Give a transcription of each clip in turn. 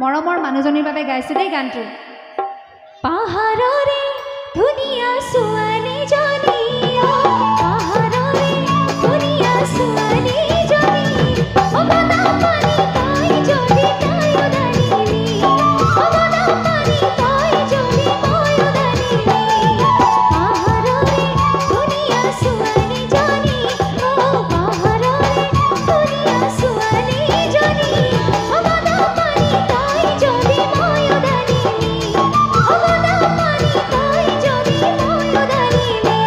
মৰমৰ মানুহজনীৰ বাবে গাইছোঁ দেই গানটো। পাহাৰৰে ধুনীয়া ছোৱালীজনী পাহাৰৰে ধুনীয়া ছোৱালীজনী অবদা পানী তাই যদি তায়ো দালিনী অবদা পানী তাই যদি ময়ো দালিনী পাহাৰৰে ধুনীয়া ছোৱালীজনী পাহাৰৰে ধুনীয়া ছোৱালীজনী অবদা পানী তাই যদি ময়ো দালিনী অবদা পানী তাই যদি ময়ো দালিনী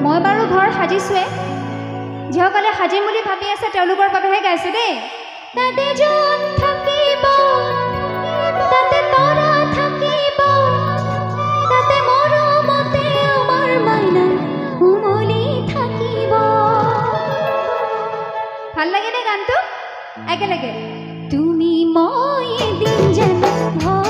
মই বাৰু ঘৰ সাজিছোৱে, যিসকলে সাজিম বুলি ভাবি আছে তেওঁলোকৰ বাবেহে গাইছোঁ দেই। তাতে জন থাকিব তাতে তৰা থাকিব তাতে মৰমতে আমাৰ মাইনা উমলি থাকিব। ভাল লাগে নে গানটো? একেলগে তুমি মই এদিন জানো